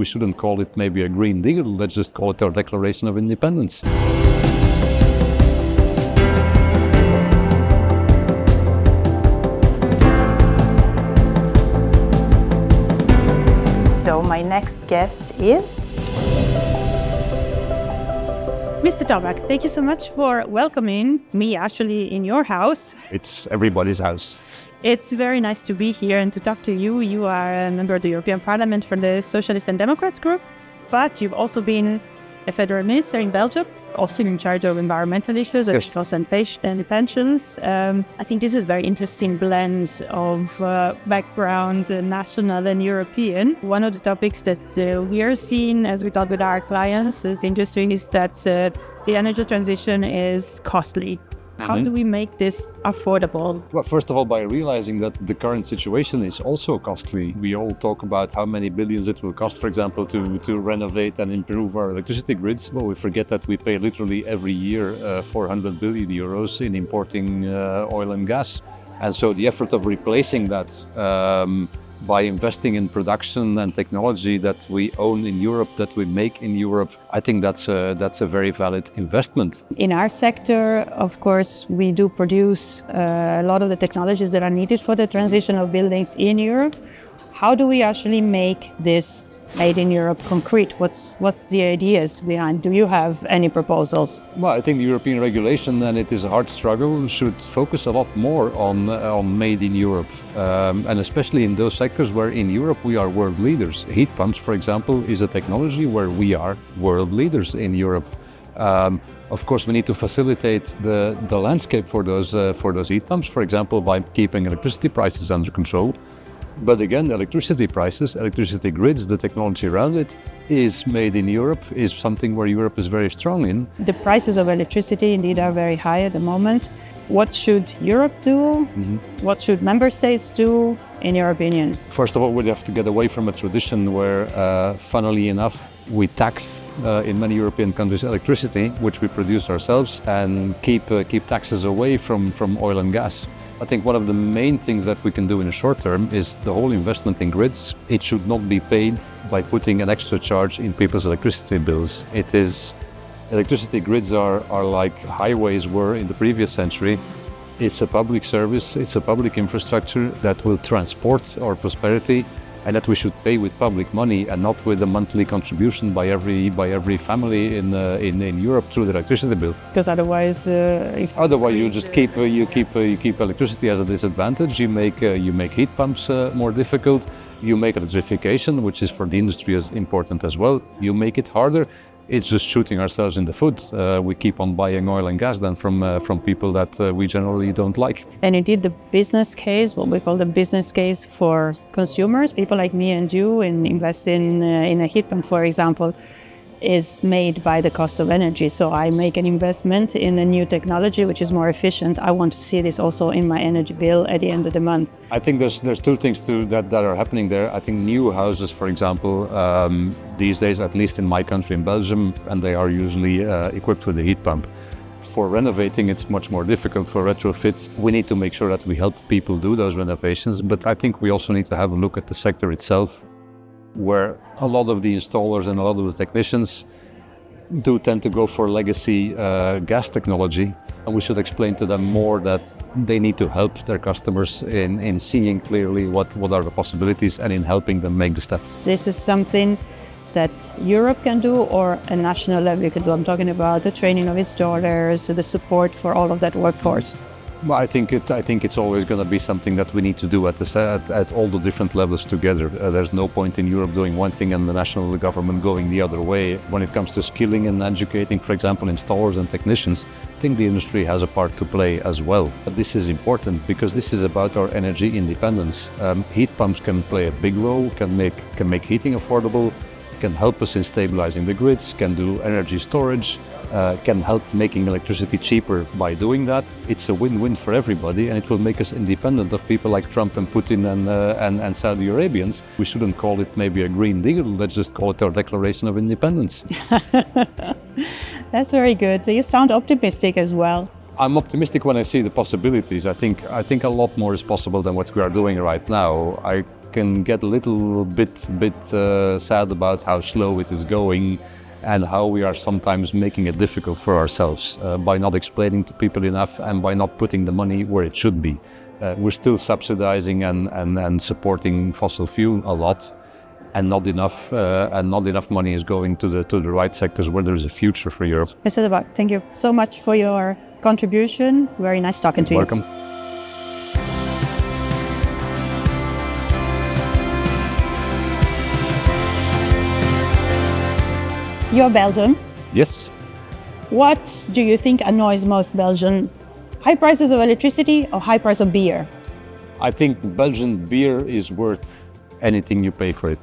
We shouldn't call it maybe a Green Deal, let's just call it our Declaration of Independence. So my next guest is Mr. Tobback, thank you so much for welcoming me actually in your house. It's everybody's house. It's very nice to be here and to talk to you. You are a member of the European Parliament from the Socialists and Democrats group, but you've also been a federal minister in Belgium, also in charge of environmental issues, elections and pensions. I think this is a very interesting blend of background, national and European. One of the topics that we are seeing as we talk with our clients as industry is that the energy transition is costly. How do we make this affordable? Well, first of all, by realizing that the current situation is also costly. We all talk about how many billions it will cost, for example, to renovate and improve our electricity grids. Well, we forget that we pay literally every year 400 billion euros in importing oil and gas. And so the effort of replacing that by investing in production and technology that we own in Europe, that we make in Europe, I think that's a very valid investment. In our sector, of course, we do produce a lot of the technologies that are needed for the transition of buildings in Europe. How do we actually make this made in Europe concrete? What's the ideas behind? Do you have any proposals? Well, I think the European regulation, and it is a hard struggle, should focus a lot more on made in Europe, and especially in those sectors where in Europe we are world leaders. Heat pumps, for example, is a technology where we are world leaders in Europe. Of course, we need to facilitate the landscape for those heat pumps, for example, by keeping electricity prices under control. But again, electricity prices, electricity grids, the technology around it is made in Europe, is something where Europe is very strong in. The prices of electricity indeed are very high at the moment. What should Europe do? What should member states do, in your opinion? First of all, we have to get away from a tradition where, funnily enough, we tax in many European countries electricity, which we produce ourselves, and keep taxes away from oil and gas. I think one of the main things that we can do in the short term is the whole investment in grids. It should not be paid by putting an extra charge in people's electricity bills. Electricity grids are like highways were in the previous century. It's a public service, it's a public infrastructure that will transport our prosperity, and that we should pay with public money and not with a monthly contribution by every family in Europe through the electricity bill. Because otherwise, you just keep electricity as a disadvantage. You make heat pumps more difficult. You make electrification, which is for the industry as important as well. You make it harder. It's just shooting ourselves in the foot. We keep on buying oil and gas then from people that we generally don't like. And indeed, the business case, what we call the business case for consumers, people like me and you, and invest in a heat pump, for example, is made by the cost of energy. So I make an investment in a new technology which is more efficient. I want to see this also in my energy bill at the end of the month. I think there's two things that are happening there. I think new houses, for example, these days, at least in my country, in Belgium, and they are usually equipped with a heat pump. For renovating, it's much more difficult. For retrofits, we need to make sure that we help people do those renovations. But I think we also need to have a look at the sector itself, where a lot of the installers and a lot of the technicians do tend to go for legacy gas technology. And we should explain to them more that they need to help their customers in seeing clearly what are the possibilities and in helping them make the step. This is something that Europe can do or a national level can do. I'm talking about the training of installers, the support for all of that workforce. Well, I think it's always going to be something that we need to do at all the different levels together. There's no point in Europe doing one thing and the national government going the other way. When it comes to skilling and educating, for example, installers and technicians, I think the industry has a part to play as well. But this is important because this is about our energy independence. Heat pumps can play a big role, can make heating affordable, can help us in stabilizing the grids, can do energy storage, can help making electricity cheaper by doing that. It's a win-win for everybody, and it will make us independent of people like Trump and Putin and Saudi Arabians. We shouldn't call it maybe a Green Deal, let's just call it our Declaration of Independence. That's very good. You sound optimistic as well. I'm optimistic when I see the possibilities. I think a lot more is possible than what we are doing right now. can get a little bit sad about how slow it is going and how we are sometimes making it difficult for ourselves by not explaining to people enough and by not putting the money where it should be. We're still subsidizing and supporting fossil fuel a lot, and not enough money is going to the right sectors where there's a future for Europe. Mr. Tobback, thank you so much for your contribution. Very nice talking to you. Welcome. You're Belgian. Yes. What do you think annoys most Belgian? High prices of electricity or high price of beer? I think Belgian beer is worth anything you pay for it.